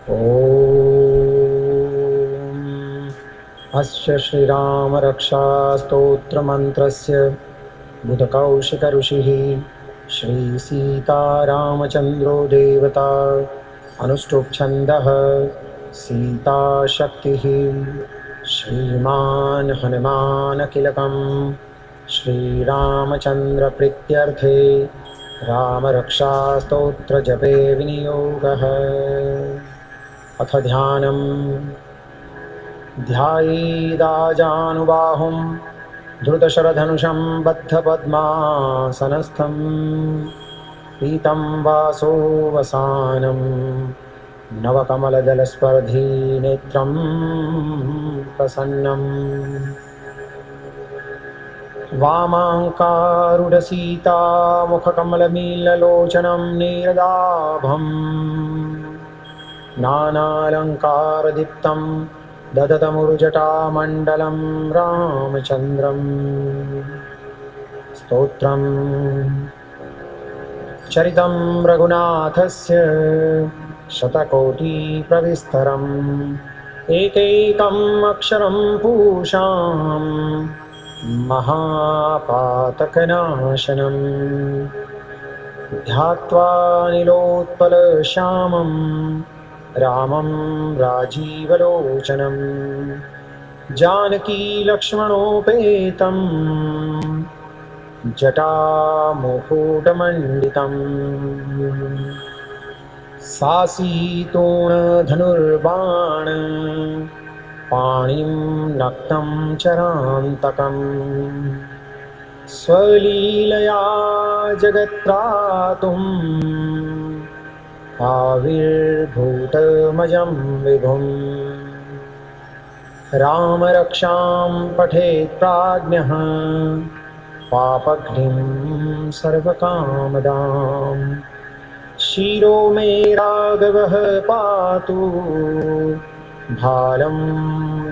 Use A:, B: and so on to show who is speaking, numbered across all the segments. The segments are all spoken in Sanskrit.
A: ॐ अस्य श्रीरामरक्षास्तोत्रमन्त्रस्य बुधकौशिकऋषिः श्रीसीतारामचन्द्रो देवता अनुष्टुप्छन्दः सीताशक्तिः श्रीमान् हनुमानकिलकं श्रीरामचन्द्रप्रीत्यर्थे रामरक्षास्तोत्रजपे विनियोगः। अथ ध्यानम्। ध्यायेदाजानुबाहुं धृतशरधनुषं बद्धपद्मासनस्थं पीतं वासोवसानं नवकमलदलस्पर्धी प्रसन्नम् वामाङ्कारुढसीतामुखकमलमीललोचनं नीरदाभम् नानालङ्कारदीप्तं ददतमुरुजटामण्डलं रामचन्द्रम् स्तोत्रम् चरितं रघुनाथस्य शतकोटिप्रविस्तरम् एकैकम् अक्षरं पूषां महापातकनाशनम् ध्यात्वा नीलोत्पलश्यामं रामं राजीवलोचनं जानकीलक्ष्मणोपेतं जटामुकुटमण्डितं सासीतोणधनुर्बाण पाणिं नक्तं चरान्तकम् स्वलीलया जगत्त्रातुं आविर्भूतमजं विभुम् रामरक्षां पठेत् प्राज्ञः पापघ्निं सर्वकामदाम् शिरो मे राघवः पातु भालं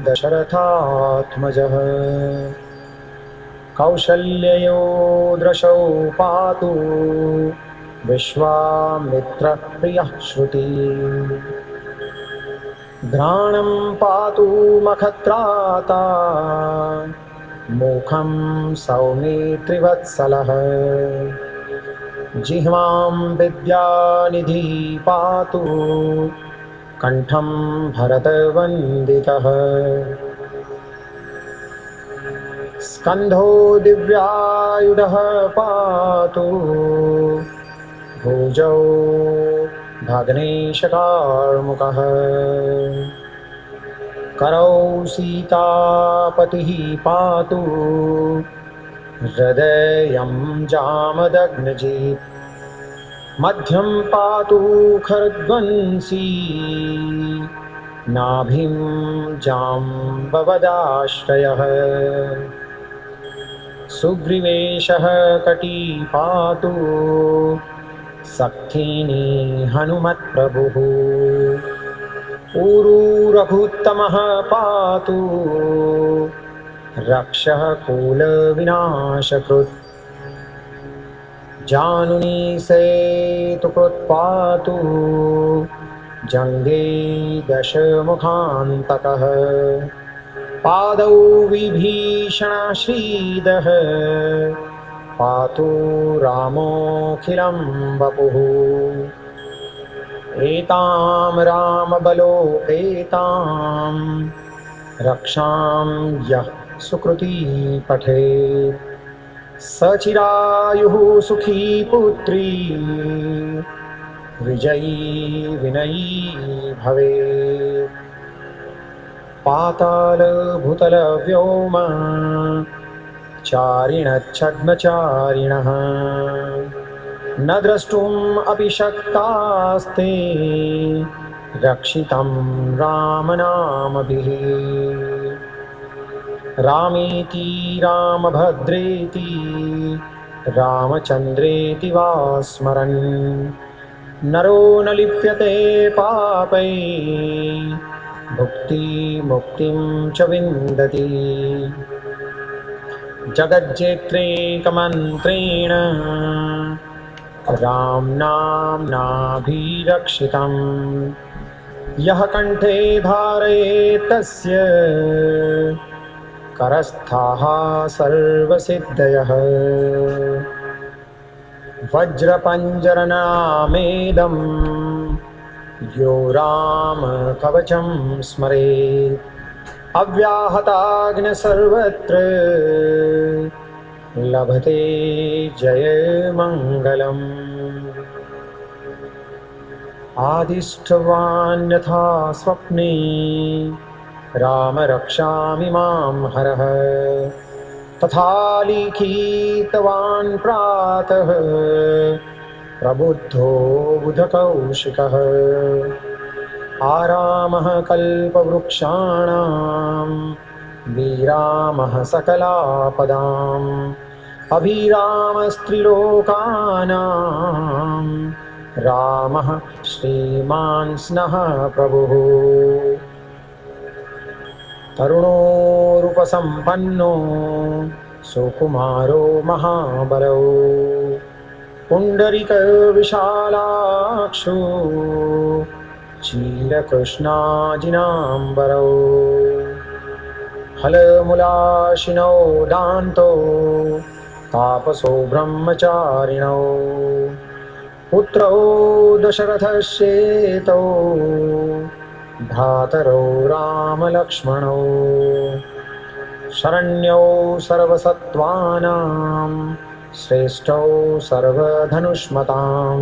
A: दशरथात्मजः कौशल्ययो दृशौ पातु विश्वामित्रप्रियः श्रुतिः घ्राणं पातु मखत्राता मुखं सौमित्रिवत्सलः जिह्वां विद्यानिधि पातु कंठं भरतवन्दितः स्कन्धो दिव्यायुधः पातु भुजौ भग्नेशकार्मुकः करौ सीतापतिः पातु हृदयं जामदग्नजित् मध्यं पातु खरध्वंसी नाभिं जाम्बवदाश्रयः सुग्रीवेशः कटी पातु सक्थिनी हनुमत्प्रभुः ऊरू रघुत्तमः पातु रक्षः कुलविनाशकृत् जानुनी सेतुकृत् पातु जङ्गे दशमुखान्तकः पादौ विभीषणश्रीदः पातु रामोऽखिलं वपुः एतां रामबलोपेतां रक्षां यः सुकृती पठेत् सचिरायुः सुखी पुत्री विजयी विनयी भवेत् पाताल भूतल व्योम चारिणच्छद्मचारिणः न द्रष्टुम् अपि शक्तास्ते रक्षितं रामनामभिः रामेति रामभद्रेति रामचन्द्रेति वा स्मरन् नरो न लिप्यते पापै भुक्ति मुक्तिं च विन्दति जगज्जेत्रेकमन्त्रेण रामनाम्नाभिरक्षितं यः कण्ठे धारयेत् तस्य करस्थाः सर्वसिद्धयः। वज्रपञ्जरनामेदं यो रामकवचं स्मरेत् अव्याहताग्न सर्वत्र लभते जयमङ्गलम्। आदिष्टवान् यथा स्वप्ने राम रक्षामि मां हरः तथा लिखितवान् प्रातः प्रबुद्धो बुधकौशिकः। आरामः कल्पवृक्षाणां विरामः सकलापदाम् अभिरामस्त्रिलोकानां रामः श्रीमान् स्नः प्रभुः। तरुणोरुपसम्पन्नो सुकुमारो महाबलो पुण्डरीकविशालाक्षो क्षीरकृष्णाजिनाम्बरो हलमुलाशिनो दान्तो तापसो ब्रह्मचारिणो पुत्रौ दशरथस्येतौ भ्रातरौ रामलक्ष्मणौ शरण्यौ सर्वसत्त्वानां श्रेष्ठौ सर्वधनुष्मतां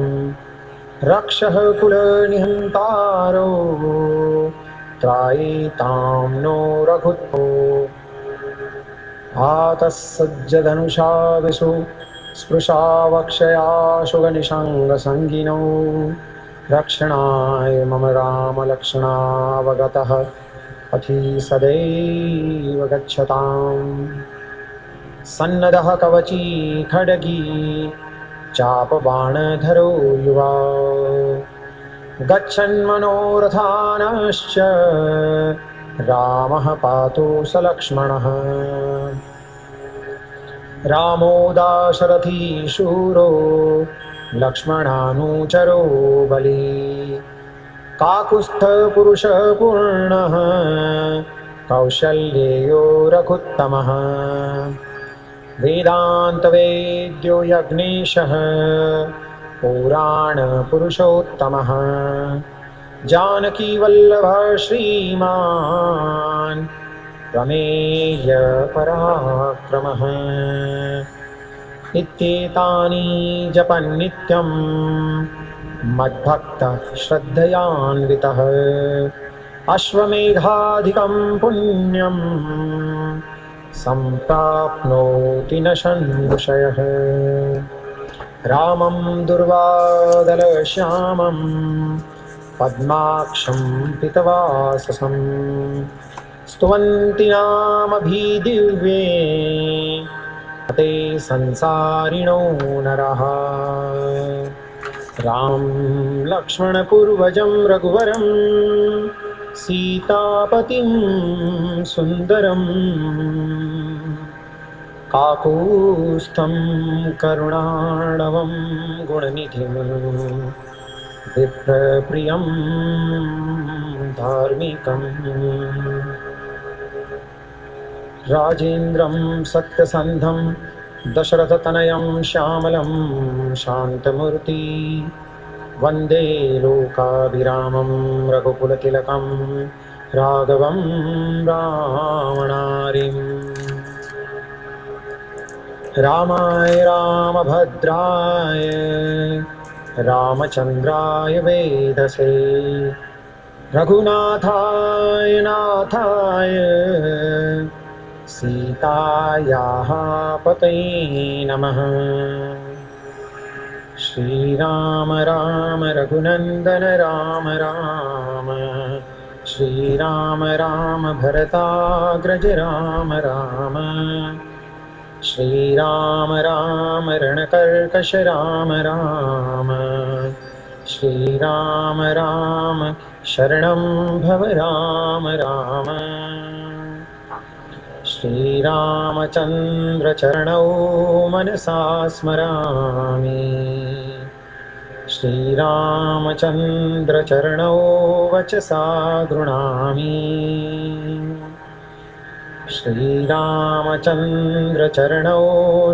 A: रक्षः कुलनिहन्तारो त्रायितां नो रघुत्तो आतस्सज्जधनुषा विशु स्पृशा वक्षयाशुगनिषङ्गसङ्गिनौ रक्षणाय मम रामलक्ष्मणावगतः पथि सदैव गच्छताम्। सन्नदः कवची खड्गी चापबाणधरो युवा गच्छन्मनोरथानश्च रामः पातु सलक्ष्मणः। रामो दाशरथी शूरो लक्ष्मणानुचरो बली काकुत्स्थपुरुषः पूर्णः कौशल्येयो रघुत्तमः। वेदान्तवेद्यो यज्ञेशः पुराणपुरुषोत्तमः जानकीवल्लभः श्रीमान् प्रमेयपराक्रमः। इत्येतानि जपन्नित्यं मद्भक्तः श्रद्धयान्वितः अश्वमेधाधिकं पुण्यं सम्प्राप्नोति न संशयः। रामं दुर्वादलश्यामं पद्माक्षं पीतवाससं स्तुवन्ति नामभिदिव्ये ते संसारिणो नरः। राम लक्ष्मणपूर्वजं रघुवरं सीतापतिं सुन्दरं काकुत्स्थं करुणार्णवं गुणनिधिं विप्रप्रियं धार्मिकम्। राजेन्द्रं सत्यसन्धं दशरथतनयं श्यामलं शान्तमूर्ति वन्दे लोकाभिरामं रघुकुलतिलकं राघवं रावणारिम्। रामाय रामभद्राय रामचन्द्राय वेधसे रघुनाथाय नाथाय सीतायाः पतये नमः। श्रीराम राम रघुनन्दन राम राम श्रीराम राम भरताग्रज राम राम श्रीराम राम रणकर्कश राम राम श्रीराम राम शरणं भव राम राम। श्रीरामचन्द्र चरणौ मनसा स्मरामि श्रीरामचन्द्र चरणौ वचसा गृह्णामि श्रीरामचन्द्र चरणौ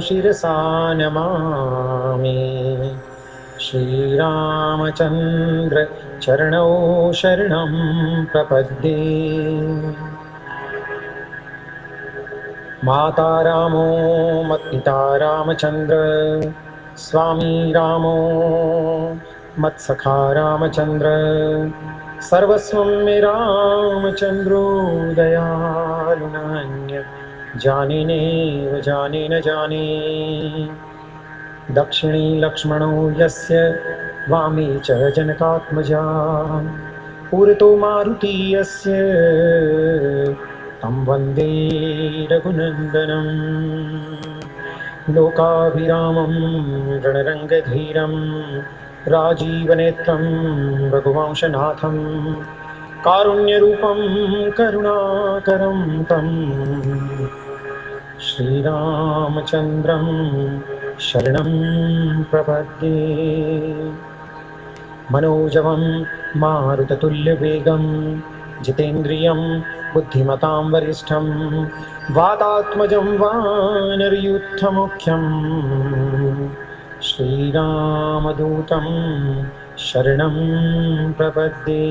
A: शिरसा नमामि श्रीरामचन्द्र चरणौ शरणं प्रपद्ये माता रामो मत्पिता रामचन्द्र स्वामी रामो मत्सखा रामचन्द्र सर्वस्वं मे रामचन्द्रो दयालु नान्य जानेनेव जाने न जाने दक्षिणे लक्ष्मणो यस्य वामे च जनकात्मजा पुरतो मारुति यस्य तं वन्दे रघुनन्दनं लोकाभिरामं रणरङ्गधीरं राजीवनेत्रं रघुवंशनाथं कारुण्यरूपं करुणाकरं तं श्रीरामचन्द्रं शरणं प्रपद्ये मनोजवं मारुततुल्यवेगं जितेन्द्रियं बुद्धिमतां वरिष्ठं वातात्मजं वानरयूथमुख्यं श्रीरामदूतं शरणं प्रपद्ये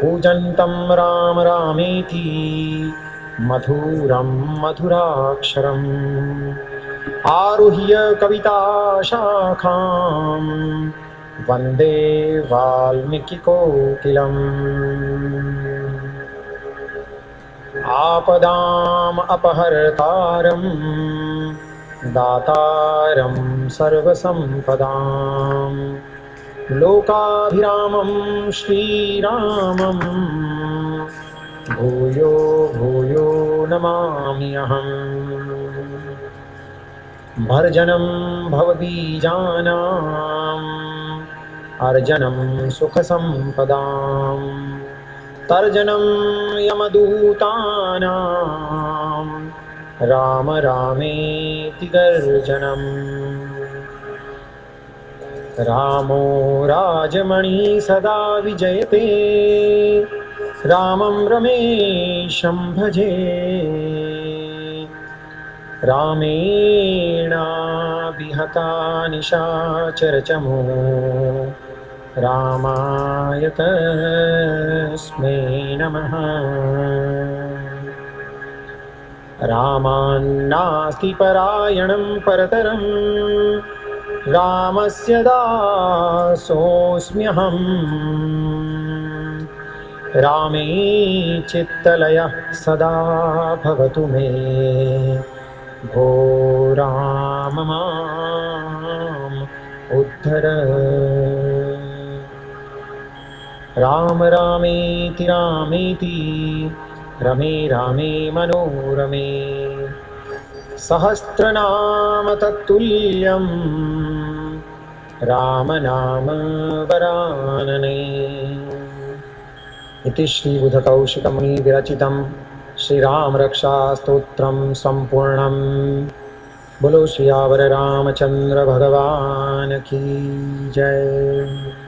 A: कूजन्तं राम रामेति मधुरं मधुराक्षरम् आरुह्य कविताशाखां वन्दे वाल्मीकिकोकिलम् आपदाम् अपहर्तारं दातारं सर्वसम्पदां लोकाभिरामं श्रीरामं भूयो भूयो नमाम्यहम् भर्जनं भवबीजानाम् अर्जनं सुखसम्पदां तर्जनं यमदूतानां राम रामेति गर्जनम् रामो राजमणि सदा विजयते रामं रमेशं भजे रामेणाभिहता निशाचरचमो रामाय तस्मै नमः रामान्नास्ति परायणं परतरं रामस्य दासोऽस्म्यहम् रामे चित्तलयः सदा भवतु मे भो राम माम् उद्धर राम रामेति रामेति रमे रामे मनोरमे सहस्रनाम तत्तुल्यं राम नाम वरानने इति श्रीबुधकौशिकमुनि विरचितं श्रीरामरक्षास्तोत्रं सम्पूर्णं बोलो श्रीयावर रामचंद्र भगवान की जय।